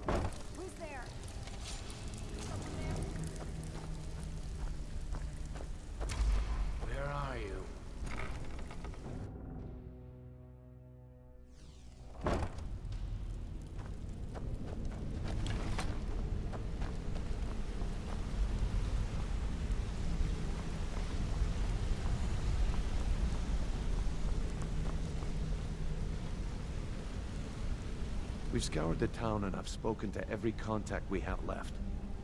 Who's there? Where are you? We've scoured the town and I've spoken to every contact we have left.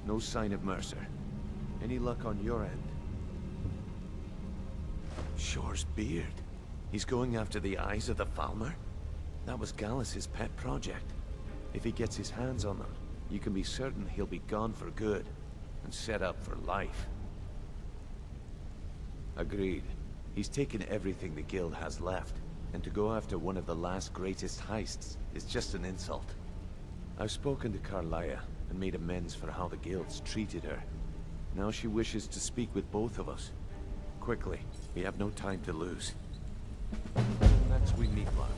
No sign of Mercer. Any luck on your end? Shore's beard. He's going after the eyes of the Falmer? That was Gallus's pet project. If he gets his hands on them, you can be certain he'll be gone for good, and set up for life. Agreed. He's taken everything the guild has left, and to go after one of the last greatest heists is just an insult. I've spoken to Karlaih and made amends for how the guilds treated her. Now she wishes to speak with both of us. Quickly, we have no time to lose. Next we meet Mark.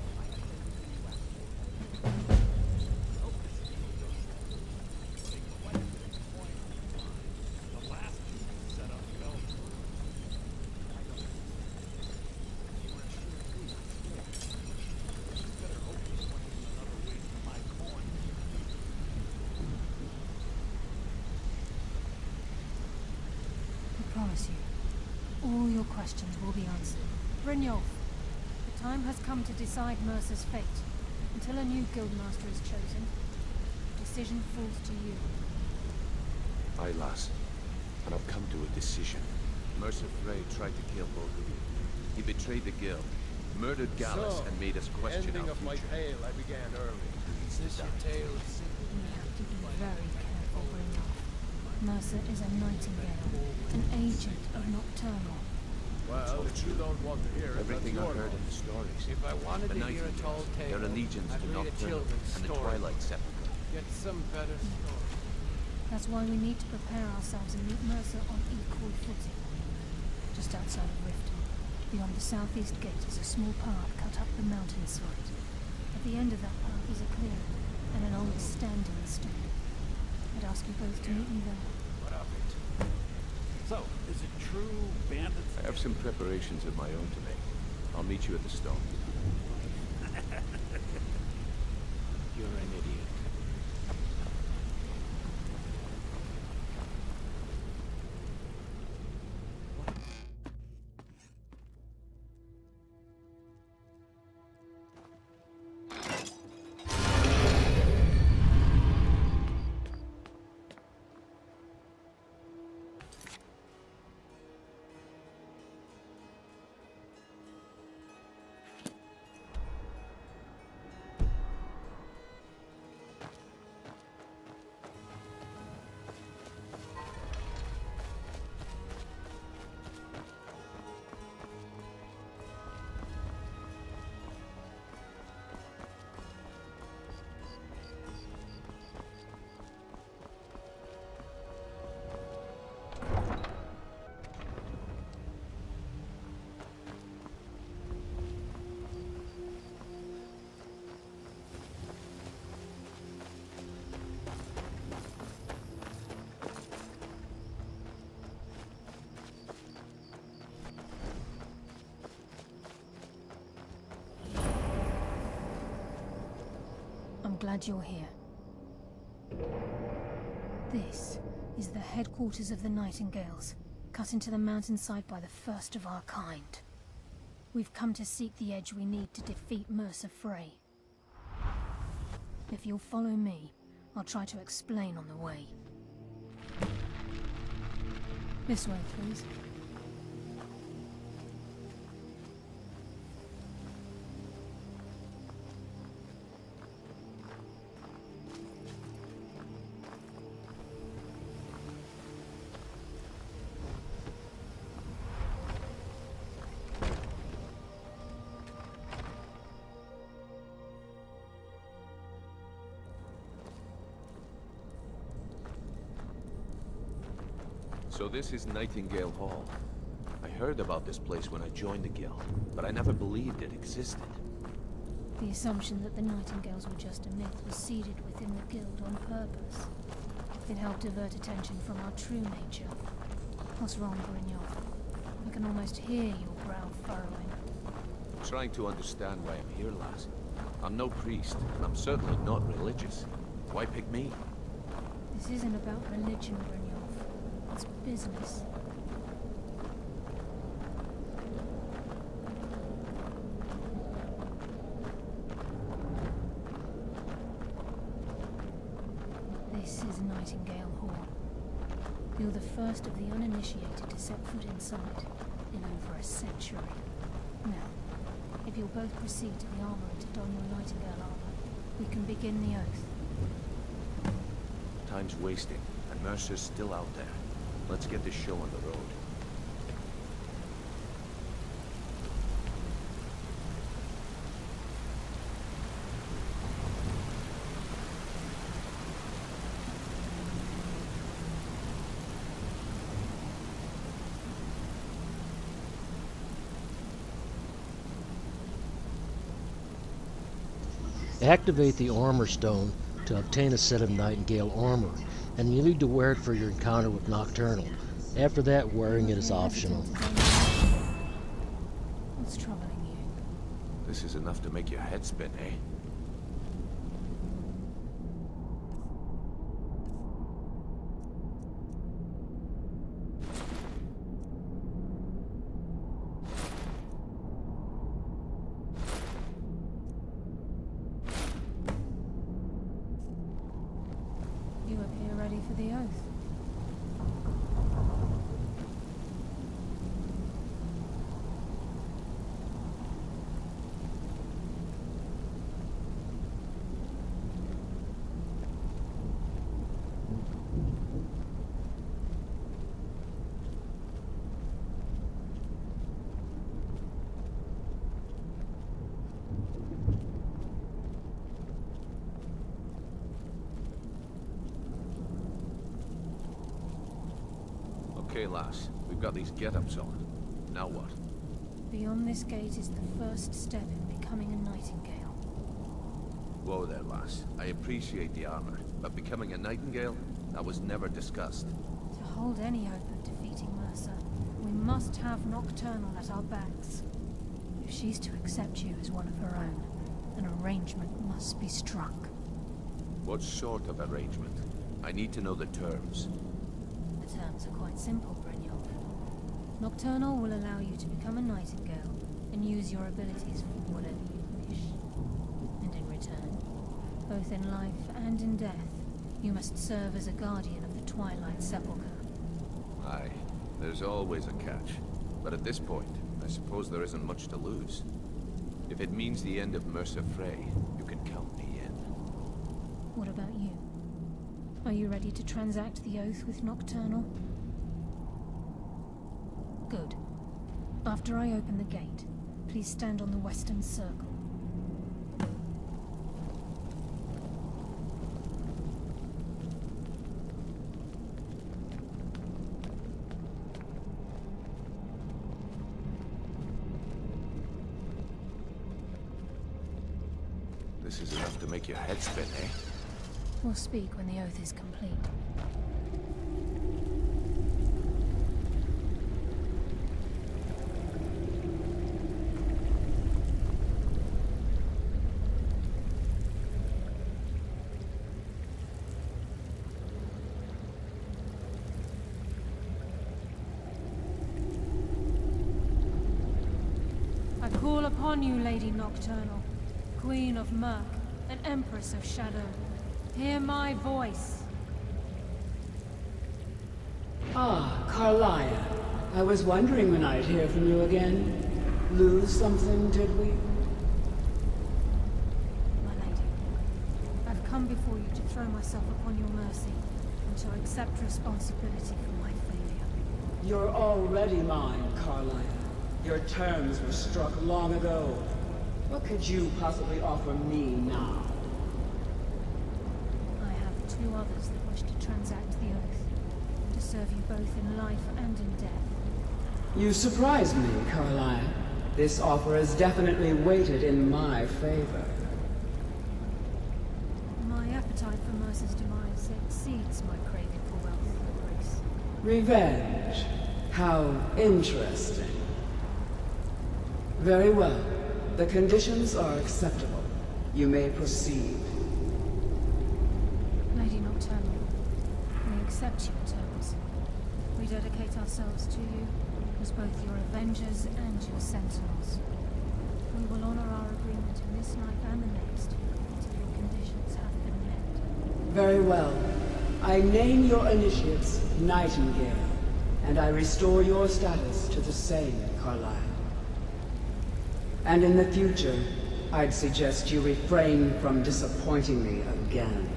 I promise you, all your questions will be answered. Brynjolf, the time has come to decide Mercer's fate. Until a new guildmaster is chosen, the decision falls to you. Aye, lass. And I've come to a decision. Mercer Frey tried to kill both of you. He betrayed the guild, murdered Gallus, and made us question ending our of my future. tale I began early. Is this your tale? We have to be very careful, Brynjolf. Mercer is a nightingale, an agent of Nocturnal. Well, if you don't want to hear it, Everything that's I've your heard in loss. the stories. If I wanted The to hear a tall Nightingales, tale, their allegiance I'd to read a Nocturnal children's and the story. Twilight Sepulchre. Get some better story. That's why we need to prepare ourselves and meet Mercer on equal footing. Just outside of Riften, beyond the southeast gate is a small path cut up the mountainside. At the end of that path is a clearing and an old standing stone. I'd ask you both to meet me there. What of it? So, is it true bandits? I have some preparations of my own to make. I'll meet you at the stone. You're an idiot. I'm glad you're here. This is the headquarters of the Nightingales, cut into the mountainside by the first of our kind. We've come to seek the edge we need to defeat Mercer Frey. If you'll follow me, I'll try to explain on the way. This way, please. So this is Nightingale Hall. I heard about this place when I joined the guild, but I never believed it existed. The assumption that the Nightingales were just a myth was seeded within the Guild on purpose. It helped divert attention from our true nature. What's wrong, Brynjolf? I can almost hear your brow furrowing. Trying to understand why I'm here, lass. I'm no priest, and I'm certainly not religious. Why pick me? This isn't about religion, Brynjolf. It's business. This is Nightingale Hall. You're the first of the uninitiated to set foot inside in over a century. Now, if you'll both proceed to the armory to don your Nightingale armor, we can begin the oath. Time's wasting, and Mercer's still out there. Let's get this show on the road. Activate the armor stone to obtain a set of Nightingale armor, and you need to wear it for your encounter with Nocturnal. After that, wearing it is optional. What's troubling you? This is enough to make your head spin, eh? You appear ready for the oath. Okay, lass. We've got these get-ups on. Now what? Beyond this gate is the first step in becoming a Nightingale. Whoa there, lass. I appreciate the armor, but becoming a Nightingale? That was never discussed. To hold any hope of defeating Mercer, we must have Nocturnal at our backs. If she's to accept you as one of her own, an arrangement must be struck. What sort of arrangement? I need to know the terms. The terms are quite simple, Brynjolf. Nocturnal will allow you to become a Nightingale and use your abilities for whatever you wish. And in return, both in life and in death, you must serve as a guardian of the Twilight Sepulchre. Aye, there's always a catch. But at this point, I suppose there isn't much to lose. If it means the end of Mercer Frey, you can count me in. What about you? Are you ready to transact the oath with Nocturnal? Good. After I open the gate, please stand on the western circle. This is enough to make your head spin, eh? We'll speak when the oath is complete. I call upon you, Lady Nocturnal, Queen of Murk, and Empress of Shadow. Hear my voice. Ah, Karlaih. I was wondering when I'd hear from you again. Lose something, did we? My lady, I've come before you to throw myself upon your mercy and to accept responsibility for my failure. You're already mine, Karlaih. Your terms were struck long ago. What could you possibly offer me now? I have two others that wish to transact the oath, to serve you both in life and in death. You surprise me, Karlaih. This offer is definitely weighted in my favor. My appetite for Mercer's demise exceeds my craving for wealth and grace. Revenge. How interesting. Very well. The conditions are acceptable. You may proceed. Lady Nocturnal, we accept your terms. We dedicate ourselves to you as both your avengers and your sentinels. We will honor our agreement in this life and the next until your conditions have been met. Very well. I name your initiates Nightingale, and I restore your status to the same, Karlaih. And in the future, I'd suggest you refrain from disappointing me again.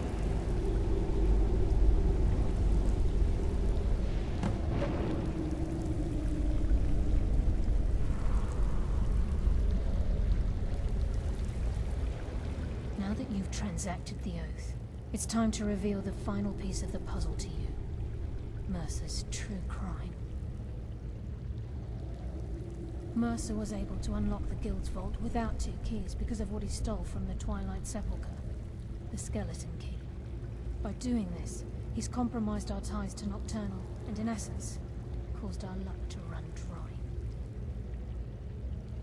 Now that you've transacted the oath, it's time to reveal the final piece of the puzzle to you. Mercer's true crime. Mercer was able to unlock the Guild's vault without 2 keys because of what he stole from the Twilight Sepulchre, the skeleton key. By doing this, he's compromised our ties to Nocturnal, and in essence, caused our luck to run dry.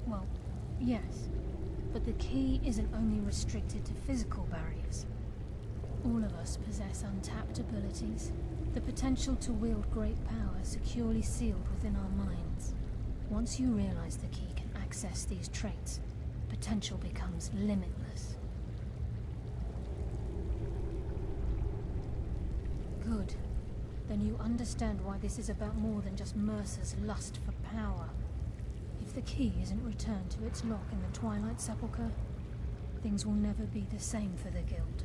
Well, yes, but the key isn't only restricted to physical barriers. All of us possess untapped abilities, the potential to wield great power securely sealed within our minds. Once you realize the key can access these traits, potential becomes limitless. Good. Then you understand why this is about more than just Mercer's lust for power. If the key isn't returned to its lock in the Twilight Sepulchre, things will never be the same for the Guild.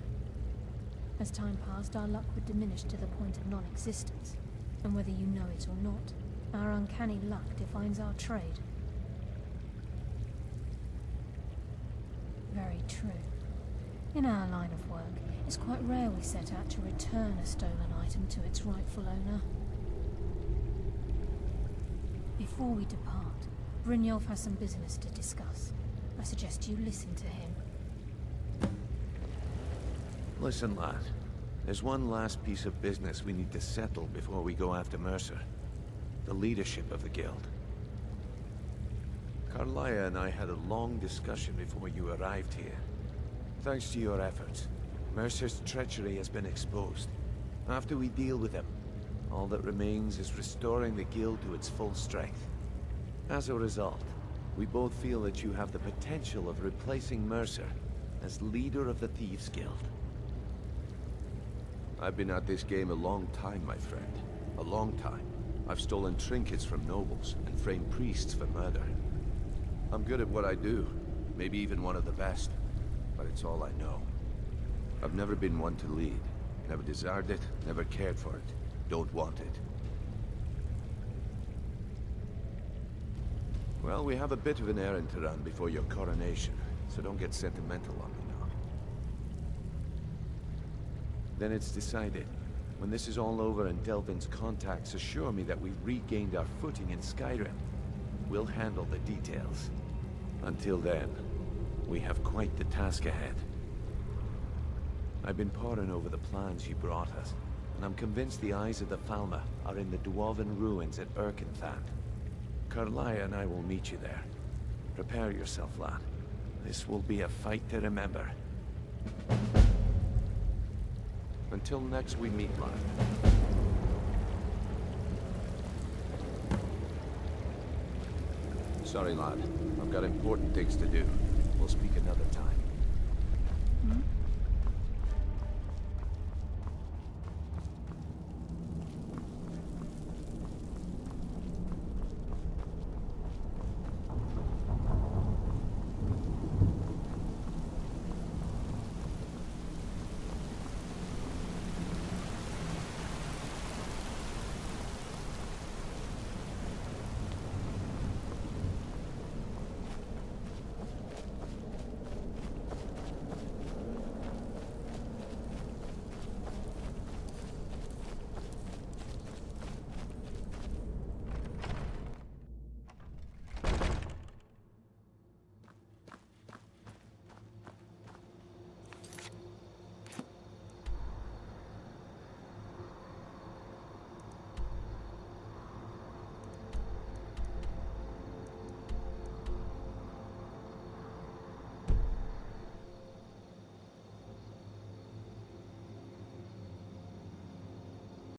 As time passed, our luck would diminish to the point of non-existence, and whether you know it or not, our uncanny luck defines our trade. Very true. In our line of work, it's quite rare we set out to return a stolen item to its rightful owner. Before we depart, Brynjolf has some business to discuss. I suggest you listen to him. Listen, lad. There's one last piece of business we need to settle before we go after Mercer. The leadership of the Guild. Karlaih and I had a long discussion before you arrived here. Thanks to your efforts, Mercer's treachery has been exposed. After we deal with him, all that remains is restoring the Guild to its full strength. As a result, we both feel that you have the potential of replacing Mercer as leader of the Thieves Guild. I've been at this game a long time, my friend. A long time. I've stolen trinkets from nobles and framed priests for murder. I'm good at what I do, maybe even one of the best, but it's all I know. I've never been one to lead, never desired it, never cared for it, don't want it. Well, we have a bit of an errand to run before your coronation, so don't get sentimental on me now. Then it's decided. When this is all over and Delvin's contacts assure me that we've regained our footing in Skyrim, we'll handle the details. Until then, we have quite the task ahead. I've been poring over the plans you brought us, and I'm convinced the eyes of the Falmer are in the Dwarven ruins at Erkenthand. Karlaih and I will meet you there. Prepare yourself, lad. This will be a fight to remember. Until next we meet, lad. Sorry, lad. I've got important things to do. We'll speak another time.